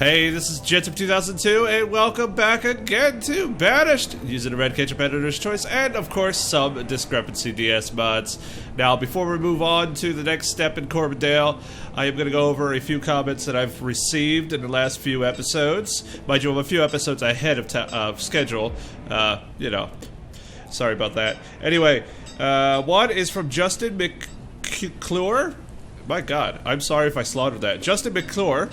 Hey, this is JetTip 2002, and welcome back again to Banished, using the RedKetchup editor's choice, and of course, some Discrepancy DS Mods. Now, before we move on to the next step in Corbindale, I am going to go over a few comments that I've received in the last few episodes. Mind you, I'm a few episodes ahead of schedule, you know, sorry about that. Anyway, one is from Justin McClure. My god, I'm sorry if I slaughtered that. Justin McClure.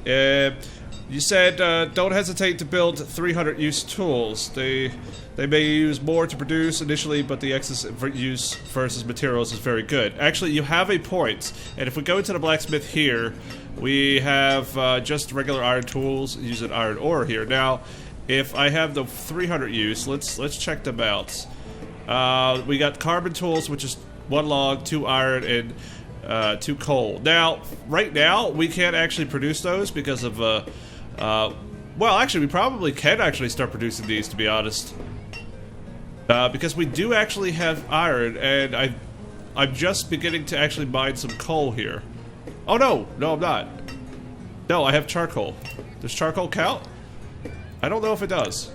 You said don't hesitate to build 300 use tools. They may use more to produce initially, but the excess use versus materials is very good. Actually, you have a point. And if we go into the blacksmith here, we have just regular iron tools using iron ore here. Now, if I have the 300 use, let's check them out. We got carbon tools, which is 1 log, 2 iron, and 2 coal. Now, right now, we can't actually produce those because of, well, actually, we probably can actually start producing these, to be honest. Because we do actually have iron, and I'm just beginning to actually mine some coal here. Oh, no! No, I'm not. No, I have charcoal. Does charcoal count? I don't know if it does.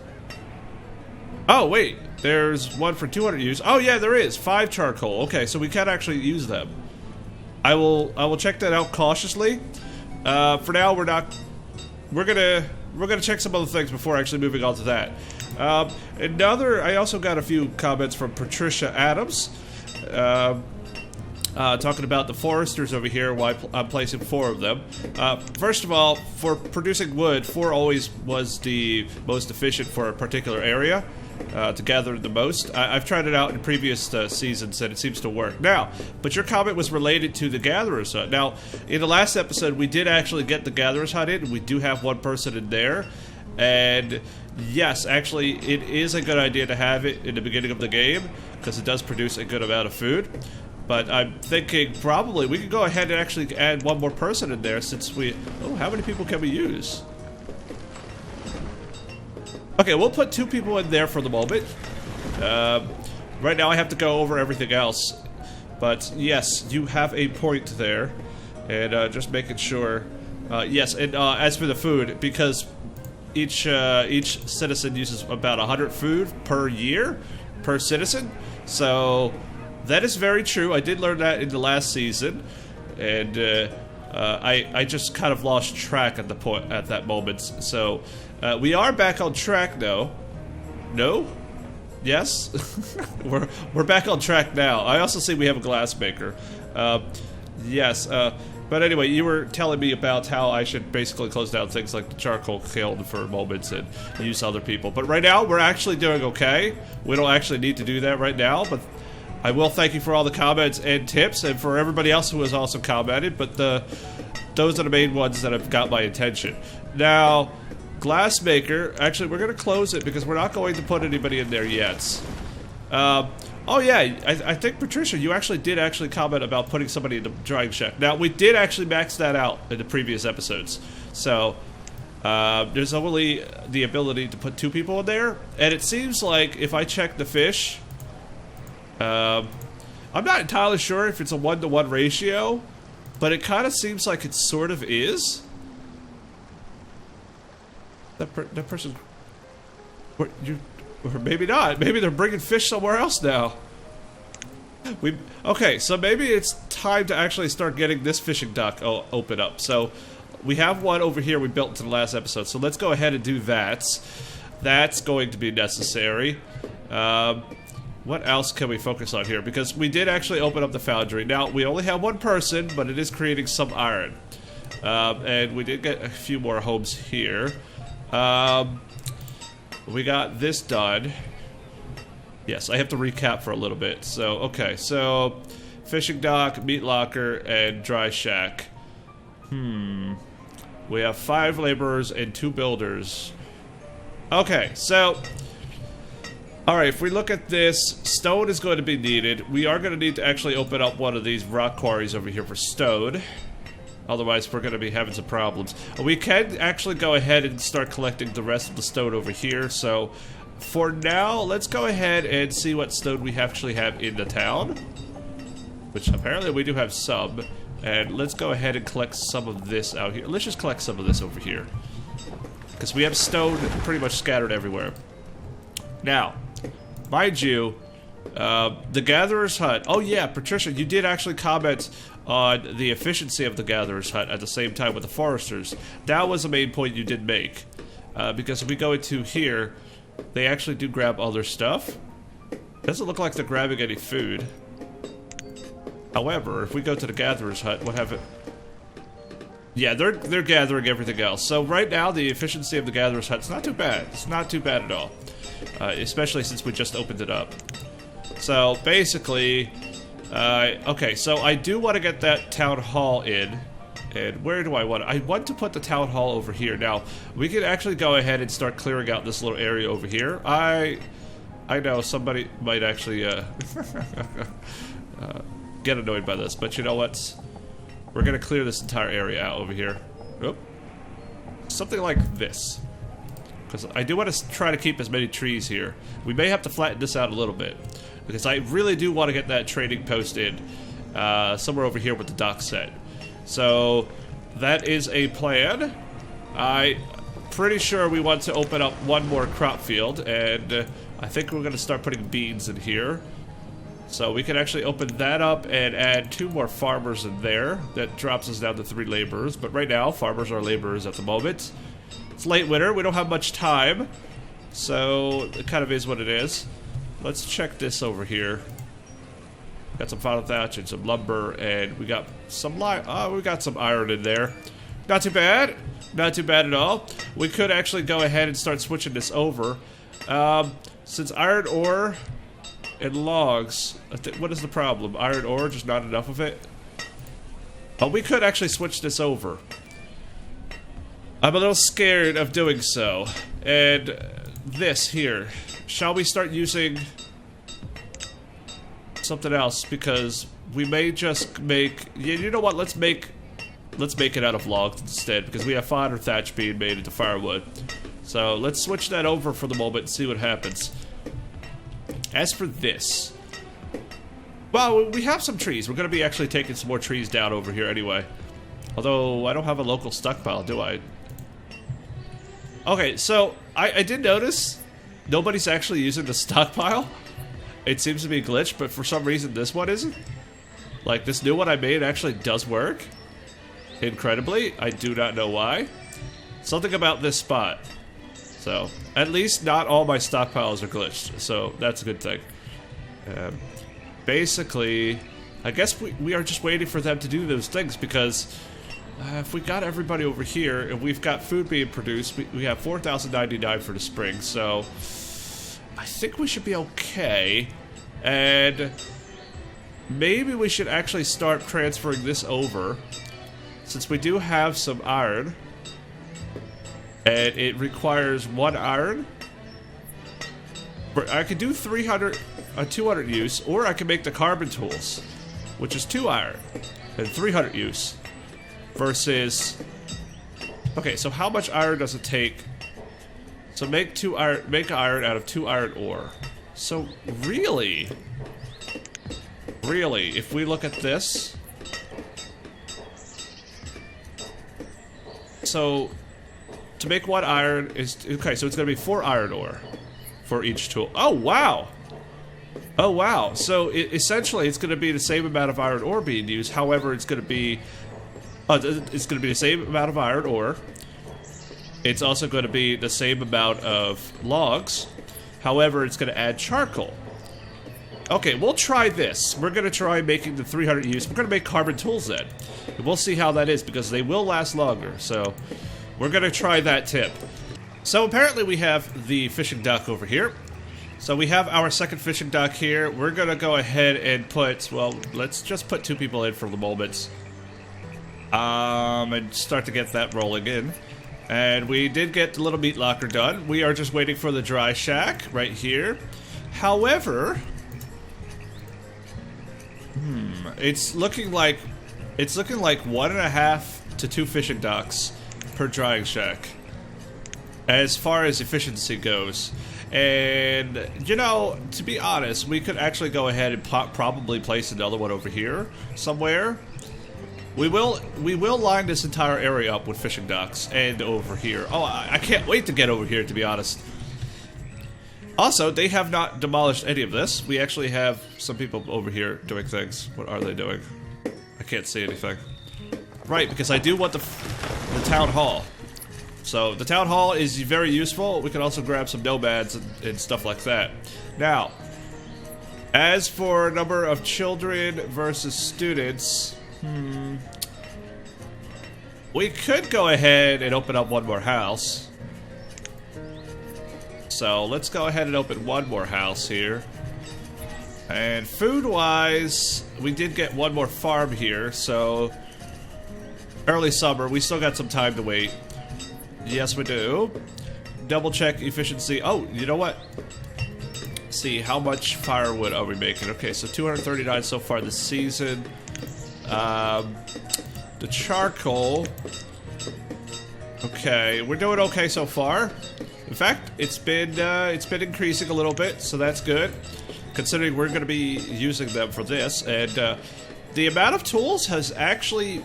Oh, wait. There's one for 200 use. Oh, yeah, there is. 5 charcoal. Okay, so we can actually use them. I will check that out cautiously. For now, we're gonna check some other things before actually moving on to that. I also got a few comments from Patricia Adams, talking about the foresters over here. Why I'm placing 4 of them. First of all, for producing wood, 4 always was the most efficient for a particular area. To gather the most. I've tried it out in previous seasons and it seems to work. Now, but your comment was related to the Gatherer's Hut. Now, in the last episode, we did actually get the Gatherer's Hut in. We do have 1 person in there. And yes, actually, it is a good idea to have it in the beginning of the game because it does produce a good amount of food. But I'm thinking probably we could go ahead and actually add 1 more person in there since we... Oh, how many people can we use? Okay, we'll put 2 people in there for the moment. Right now I have to go over everything else. But yes, you have a point there. And just making sure. Yes, and as for the food, because each citizen uses about 100 food per year, per citizen. So that is very true. I did learn that in the last season. And I just kind of lost track at that moment. So we are back on track though. No? Yes? we're back on track now. I also see we have a glass maker. Yes, but anyway, you were telling me about how I should basically close down things like the charcoal kiln for moments and use other people. But right now, we're actually doing okay. We don't actually need to do that right now, but I will thank you for all the comments and tips, and for everybody else who has also commented, but those are the main ones that have got my attention. Now, Glassmaker, actually we're going to close it because we're not going to put anybody in there yet. Oh yeah, I think Patricia, you actually did comment about putting somebody in the drying shack. Now, we did actually max that out in the previous episodes. So, there's only the ability to put 2 people in there, and it seems like if I check the fish... I'm not entirely sure if it's a 1-to-1 ratio, but it kind of seems like it sort of is. That person, or maybe not. Maybe they're bringing fish somewhere else now. Okay, so maybe it's time to actually start getting this fishing dock open up. So we have one over here we built into the last episode. So let's go ahead and do that. That's going to be necessary. What else can we focus on here? Because we did actually open up the foundry. Now, we only have 1 person, but it is creating some iron. And we did get a few more homes here. We got this done. Yes, I have to recap for a little bit. So, okay, so fishing dock, meat locker, and dry shack. We have 5 laborers and 2 builders. Okay, so... Alright, if we look at this, stone is going to be needed. We are going to need to actually open up one of these rock quarries over here for stone. Otherwise, we're going to be having some problems. We can actually go ahead and start collecting the rest of the stone over here. So, for now, let's go ahead and see what stone we actually have in the town. Which, apparently, we do have some. And let's go ahead and collect some of this out here. Let's just collect some of this over here. because we have stone pretty much scattered everywhere. Now, mind you, the Gatherer's Hut. Oh yeah, Patricia, you did actually comment on the efficiency of the Gatherer's Hut at the same time with the Foresters. That was the main point you did make. Because if we go into here, they actually do grab all their stuff. Doesn't look like they're grabbing any food. However, if we go to the Gatherer's Hut, what have it? Yeah, they're gathering everything else. So right now, the efficiency of the Gatherer's Hut's not too bad. It's not too bad at all. Especially since we just opened it up. So basically, okay, so I do want to get that town hall in. And where do I want it? I want to put the town hall over here. Now, we can actually go ahead and start clearing out this little area over here. I know somebody might actually get annoyed by this, but you know what? We're gonna clear this entire area out over here. Oop. Something like this. Because I do want to try to keep as many trees here. We may have to flatten this out a little bit. Because I really do want to get that trading post in. Somewhere over here with the dock set. So, that is a plan. I'm pretty sure we want to open up one more crop field. And I think we're going to start putting beans in here. So we can actually open that up and add 2 more farmers in there. That drops us down to 3 laborers. But right now, farmers are laborers at the moment. It's late winter, we don't have much time. So, it kind of is what it is. Let's check this over here. Got some final thatch and some lumber, and we got some we got some iron in there. Not too bad. Not too bad at all. We could actually go ahead and start switching this over. Since iron ore and logs, what is the problem? Iron ore, just not enough of it? Oh, we could actually switch this over. I'm a little scared of doing so. And this here. Shall we start using something else? Because we may just make... You know what? Let's make it out of logs instead. Because we have fodder thatch being made into firewood. So let's switch that over for the moment and see what happens. As for this... Well, we have some trees. We're going to be actually taking some more trees down over here anyway. Although, I don't have a local stockpile, do I? Okay, so, I did notice nobody's actually using the stockpile. It seems to be glitched, but for some reason this one isn't. Like, this new one I made actually does work. Incredibly. I do not know why. Something about this spot. So, at least not all my stockpiles are glitched, so that's a good thing. Basically, I guess we are just waiting for them to do those things, because... if we got everybody over here, and we've got food being produced, we have 4,099 for the spring, so I think we should be okay. And maybe we should actually start transferring this over, since we do have some iron, and it requires 1 iron. I could do 200 use, or I can make the carbon tools, which is 2 iron and 300 use. Versus, okay, so how much iron does it take? So make iron out of 2 iron ore. So really, if we look at this, so to make 1 iron is okay. So it's gonna be 4 iron ore for each tool. Oh wow! Oh wow! So essentially, it's gonna be the same amount of iron ore being used. However, it's gonna be it's going to be the same amount of iron ore. It's also going to be the same amount of logs. However, it's going to add charcoal. Okay, we'll try this. We're going to try making the 300 use. We're going to make carbon tools then. And we'll see how that is, because they will last longer. So, we're going to try that tip. So, apparently we have the fishing dock over here. So, we have our second fishing dock here. We're going to go ahead and put, well, let's just put 2 people in for the moment. And start to get that rolling in. And we did get the little meat locker done. We are just waiting for the dry shack right here. However, it's looking like 1.5 to 2 fishing docks per drying shack, as far as efficiency goes. And you know, to be honest, we could actually go ahead and probably place another one over here somewhere. We will line this entire area up with fishing docks and over here. Oh, I can't wait to get over here, to be honest. Also, they have not demolished any of this. We actually have some people over here doing things. What are they doing? I can't see anything. Right, because I do want the town hall. So the town hall is very useful. We can also grab some nomads and stuff like that. Now, as for number of children versus students, we could go ahead and open up one more house. So let's go ahead and open one more house here. And food-wise, we did get one more farm here, so early summer, we still got some time to wait. Yes, we do. Double check efficiency. Oh, you know what? See, how much firewood are we making? Okay, so 239 so far this season. The charcoal. Okay, we're doing okay so far. In fact, it's been increasing a little bit, so that's good. Considering we're going to be using them for this, and the amount of tools has actually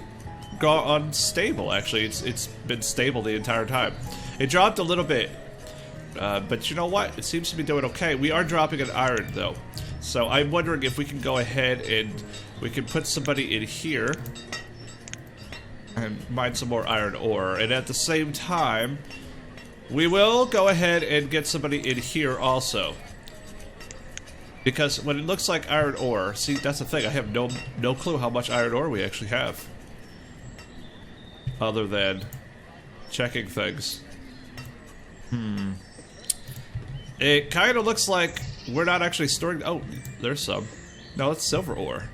gone stable. Actually, it's been stable the entire time. It dropped a little bit, but you know what? It seems to be doing okay. We are dropping an iron though, so I'm wondering if we can go ahead and we can put somebody in here and mine some more iron ore, and at the same time, we will go ahead and get somebody in here also. Because when it looks like iron ore, see, that's the thing, I have no clue how much iron ore we actually have. Other than checking things. It kind of looks like we're not actually storing... Oh, there's some. No, that's silver ore.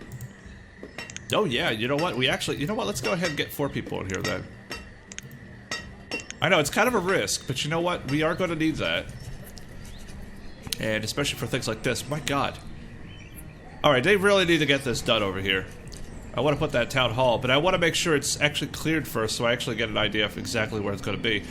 Oh yeah, you know what? We actually... You know what? Let's go ahead and get 4 people in here then. I know, it's kind of a risk, but you know what? We are going to need that. And especially for things like this. My god. Alright, they really need to get this done over here. I want to put that town hall, but I want to make sure it's actually cleared first so I actually get an idea of exactly where it's going to be.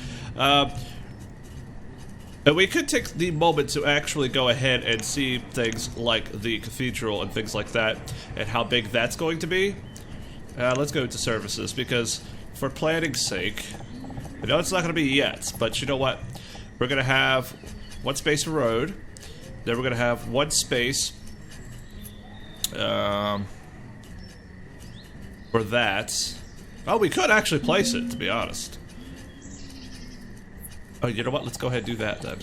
And we could take the moment to actually go ahead and see things like the cathedral and things like that, and how big that's going to be. Let's go to services, because for planning's sake, I know it's not going to be yet, but you know what? We're going to have 1 space for road, then we're going to have 1 space for that. Oh, we could actually place it, to be honest. Oh, you know what? Let's go ahead and do that then.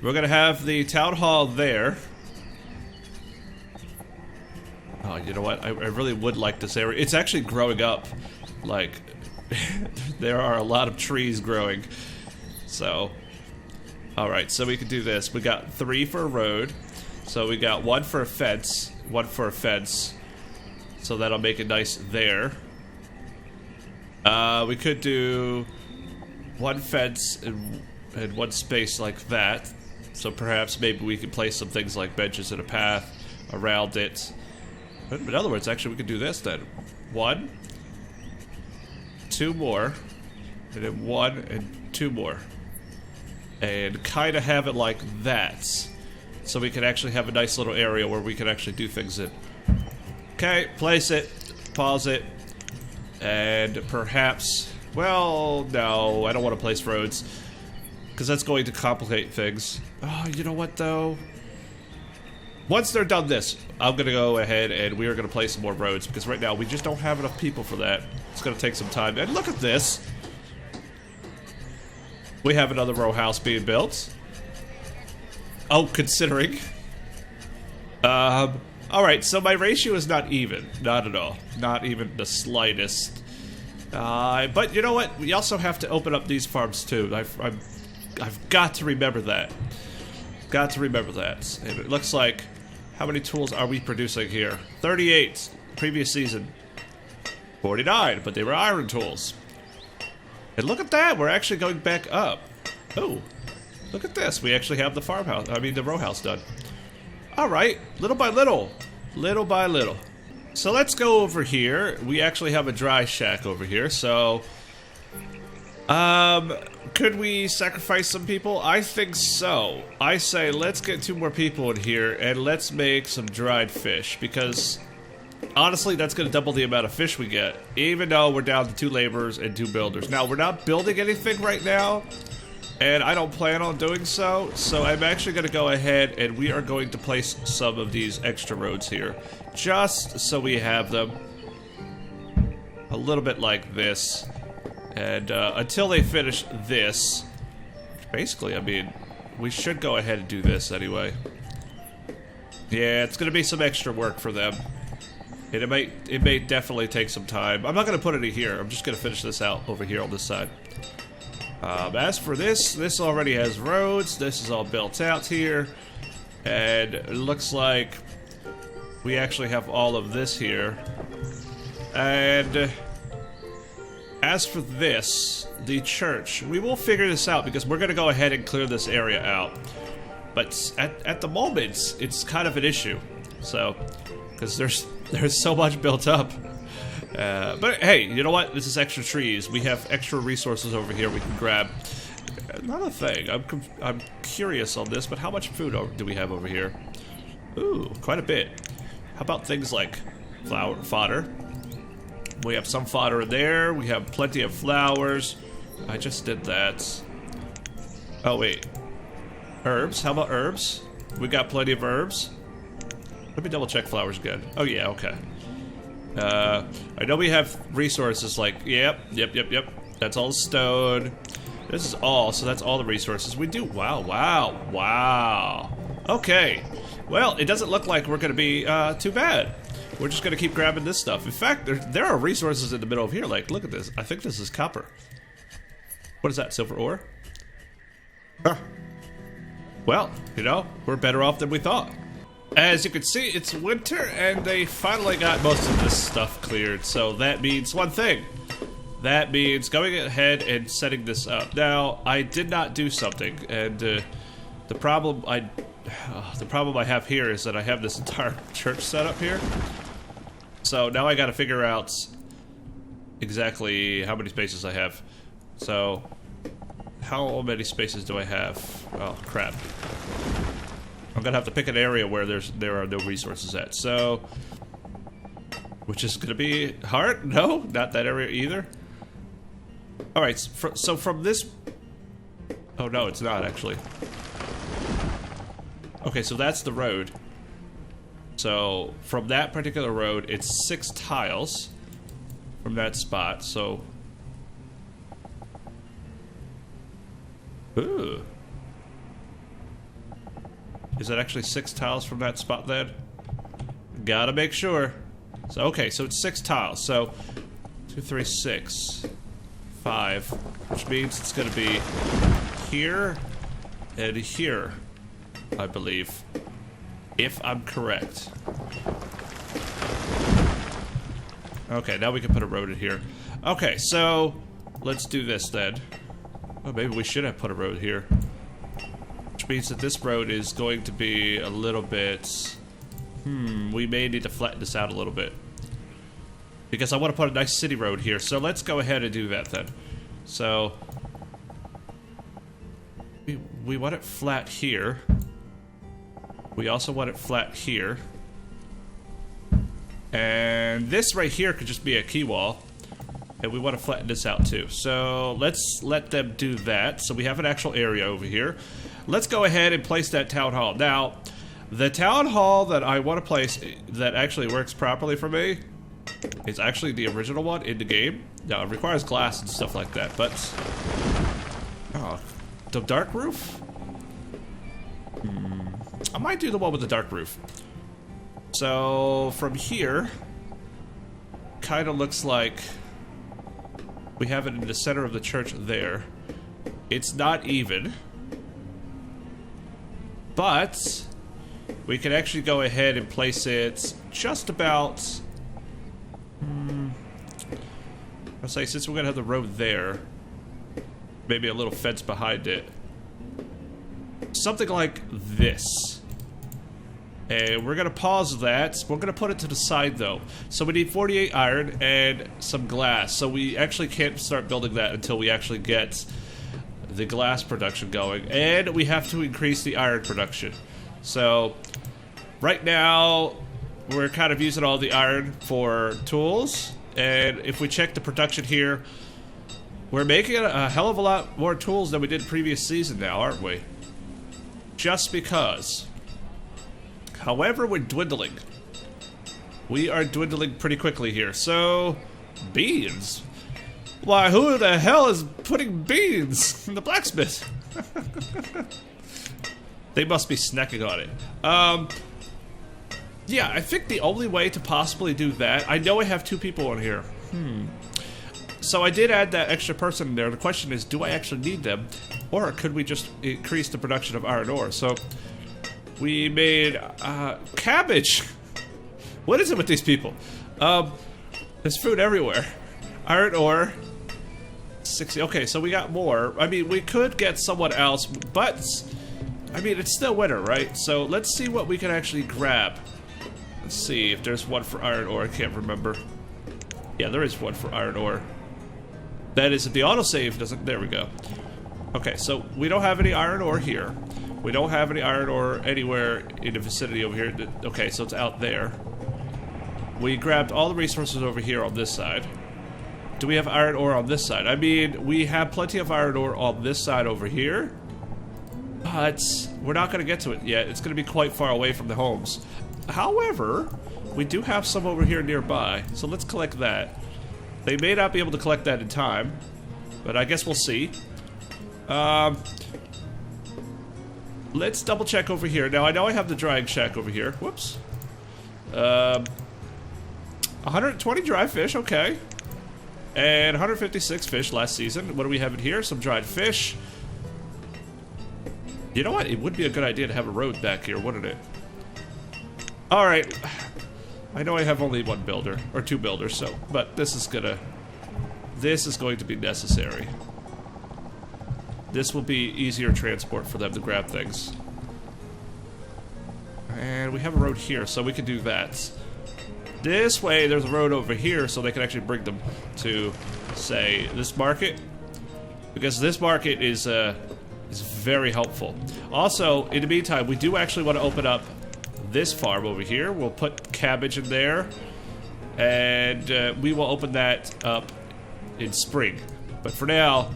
We're gonna have the town hall there. Oh, you know what? I really would like this area. It's actually growing up. Like, there are a lot of trees growing. So, alright, so we can do this. We got 3 for a road. So we got 1 for a fence. 1 for a fence. So that'll make it nice there. We could do 1 fence and 1 space like that. So perhaps maybe we could place some things like benches and a path around it. But in other words, actually we could do this then. 1, 2 more, and then 1 and 2 more. And kind of have it like that. So we can actually have a nice little area where we can actually do things in. Okay, place it, pause it, and perhaps... Well, no, I don't want to place roads, because that's going to complicate things. Oh, you know what, though? Once they're done this, I'm going to go ahead and we are going to place some more roads, because right now we just don't have enough people for that. It's going to take some time. And look at this! We have another row house being built. Oh, considering. Alright, so my ratio is not even. Not at all. Not even the slightest. But you know what? We also have to open up these farms too. I've got to remember that. Got to remember that. And it looks like... How many tools are we producing here? 38. Previous season. 49, but they were iron tools. And look at that! We're actually going back up. Oh. Look at this. We actually have the farmhouse. I mean, the row house done. Alright. Little by little. Little by little. So let's go over here. We actually have a dry shack over here, so... could we sacrifice some people? I think so. I say let's get 2 more people in here and let's make some dried fish, because honestly, that's going to double the amount of fish we get, even though we're down to 2 laborers and 2 builders. Now, we're not building anything right now, and I don't plan on doing so, so I'm actually going to go ahead and we are going to place some of these extra roads here, just so we have them a little bit like this. And until they finish this, basically, I mean, we should go ahead and do this anyway. Yeah, it's going to be some extra work for them. And it may definitely take some time. I'm not going to put any here. I'm just going to finish this out over here on this side. As for this already has roads. This is all built out here. And it looks like we actually have all of this here. And as for this, the church, we will figure this out because we're going to go ahead and clear this area out. But at the moment, it's kind of an issue. So, because there's so much built up. But hey, you know what? This is extra trees. We have extra resources over here we can grab. Another thing, I'm curious on this, but how much food do we have over here? Ooh, quite a bit. How about things like fodder? We have some fodder in there. We have plenty of flowers. I just did that. Oh, wait. Herbs? How about herbs? We got plenty of herbs. Let me double check flowers again. Oh, yeah, okay. I know we have resources like, yep. That's all stone. This is all, so that's all the resources we do. Wow. Okay. Well, it doesn't look like we're going to be too bad. We're just going to keep grabbing this stuff. In fact, there are resources in the middle of here. Like, look at this. I think this is copper. What is that, silver ore? Huh. Well, you know, we're better off than we thought. As you can see, it's winter, and they finally got most of this stuff cleared. So that means one thing. That means going ahead and setting this up. Now, I did not do something, and the problem I have here is that I have this entire church set up here. So now I got to figure out exactly how many spaces I have. So, how many spaces do I have? Oh, crap. I'm gonna have to pick an area where there are no resources at. So, which is gonna be hard? No, not that area either. All right, so from this. Oh no, it's not actually. Okay, so that's the road. So from that particular road, it's 6 tiles from that spot. So, ooh. Is that actually 6 tiles from that spot then? Gotta make sure. So, okay, so it's 6 tiles. So, 2, 3, 6, 5, which means it's gonna be here and here, I believe. If I'm correct. Okay, now we can put a road in here. Okay, so, let's do this then. Oh, maybe we should have put a road here. Which means that this road is going to be a little bit... we may need to flatten this out a little bit. Because I want to put a nice city road here, so let's go ahead and do that then. So... We want it flat here. We also want it flat here. And this right here could just be a key wall. And we want to flatten this out too. So let's let them do that. So we have an actual area over here. Let's go ahead and place that town hall. Now, the town hall that I want to place that actually works properly for me is actually the original one in the game. Now, it requires glass and stuff like that, but... Oh, the dark roof? I might do the one with the dark roof. So, from here, kind of looks like we have it in the center of the church there. It's not even. But we can actually go ahead and place it just about... I'll say, since we're going to have the road there, maybe a little fence behind it. Something like this. And we're going to pause that. We're going to put it to the side, though. So we need 48 iron and some glass. So we actually can't start building that until we actually get the glass production going. And we have to increase the iron production. So, right now, we're kind of using all the iron for tools. And if we check the production here, we're making a hell of a lot more tools than we did previous season now, aren't we? Just because. However, we're dwindling. We are dwindling pretty quickly here. So, beans. Why, who the hell is putting beans in the blacksmith? They must be snacking on it. Yeah, I think the only way to possibly do that... I know I have 2 people on here. So I did add that extra person in there. The question is, do I actually need them? Or could we just increase the production of iron ore? So, we made cabbage. What is it with these people? There's food everywhere. Iron ore. 60. Okay, so we got more. I mean, we could get someone else, but... I mean, it's still winter, right? So, let's see what we can actually grab. Let's see if there's one for iron ore. I can't remember. Yeah, there is one for iron ore. That is, if the autosave doesn't... There we go. Okay, so we don't have any iron ore here. We don't have any iron ore anywhere in the vicinity over here. Okay, so it's out there. We grabbed all the resources over here on this side. Do we have iron ore on this side? I mean, we have plenty of iron ore on this side over here. But we're not going to get to it yet. It's going to be quite far away from the homes. However, we do have some over here nearby. So let's collect that. They may not be able to collect that in time. But I guess we'll see. Let's double check over here. Now, I know I have the drying shack over here. Whoops. 120 dry fish, okay. And 156 fish last season. What do we have in here? Some dried fish. You know what? It would be a good idea to have a road back here, wouldn't it? Alright. I know I have only 1 builder. Or 2 builders, so... But this is gonna... This is going to be necessary. This will be easier transport for them to grab things. And we have a road here, so we can do that. This way, there's a road over here, so they can actually bring them to, say, this market. Because this market is very helpful. Also, in the meantime, we do actually want to open up this farm over here. We'll put cabbage in there. And we will open that up in spring. But for now...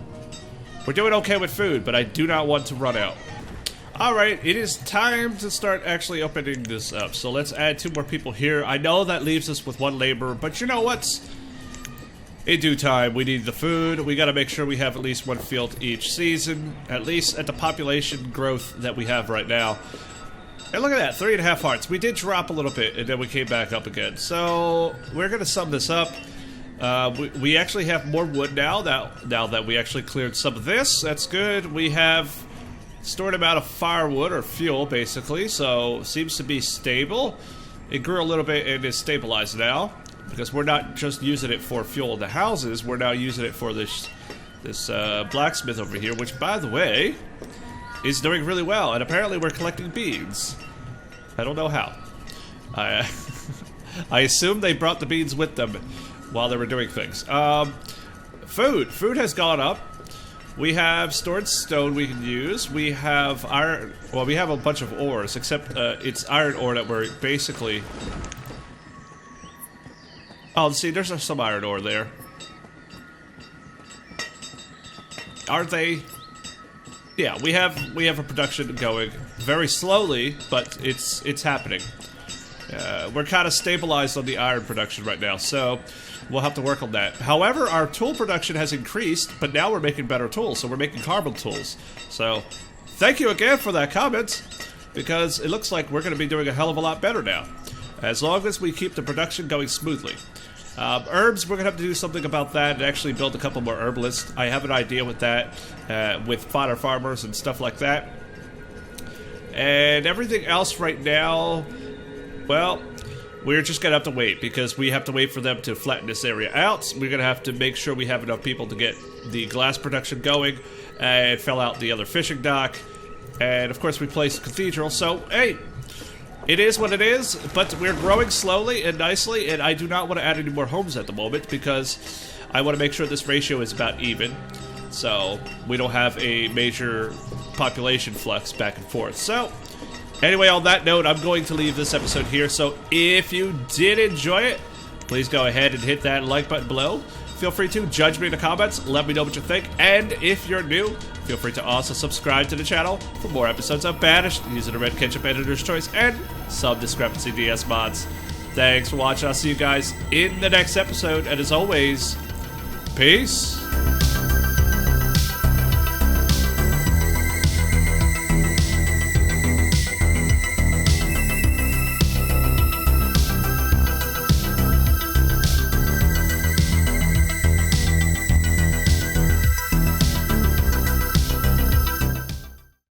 We're doing okay with food, but I do not want to run out. Alright, it is time to start actually opening this up. So let's add 2 more people here. I know that leaves us with 1 laborer, but you know what? In due time, we need the food. We gotta make sure we have at least 1 field each season. At least at the population growth that we have right now. And look at that, 3.5 hearts. We did drop a little bit, and then we came back up again. So, we're gonna sum this up. We actually have more wood now that we actually cleared some of this. That's good. We have stored amount of firewood or fuel, basically, so seems to be stable. It grew a little bit and is stabilized now because we're not just using it for fuel in the houses. We're now using it for this blacksmith over here, which, by the way, is doing really well. And apparently, we're collecting beans. I don't know how. I assume they brought the beans with them while they were doing things. Food. Food has gone up. We have stored stone we can use. We have iron... Well, we have a bunch of ores, except it's iron ore that we're basically... Oh, see, there's some iron ore there. Aren't they? Yeah, we have a production going very slowly, but it's happening. We're kind of stabilized on the iron production right now, so we'll have to work on that. However, our tool production has increased, but now we're making better tools, so we're making carbon tools. So, thank you again for that comment, because it looks like we're going to be doing a hell of a lot better now, as long as we keep the production going smoothly. Herbs, we're going to have to do something about that and actually build a couple more herbalists. I have an idea with that, with fodder farmers and stuff like that. And everything else right now, well, we're just going to have to wait, because we have to wait for them to flatten this area out. We're going to have to make sure we have enough people to get the glass production going and fill out the other fishing dock. And, of course, replace the cathedral. So, hey, it is what it is, but we're growing slowly and nicely, and I do not want to add any more homes at the moment, because I want to make sure this ratio is about even, so we don't have a major population flux back and forth. So, Anyway, on that note, I'm going to leave this episode here. So if you did enjoy it, please go ahead and hit that like button below. Feel free to judge me in the comments. Let me know what you think. And if you're new, feel free to also subscribe to the channel for more episodes of Banished using the RedKetchup Editor's Choice and some Discrepancy DS Mods. Thanks for watching. I'll see you guys in the next episode. And as always, peace.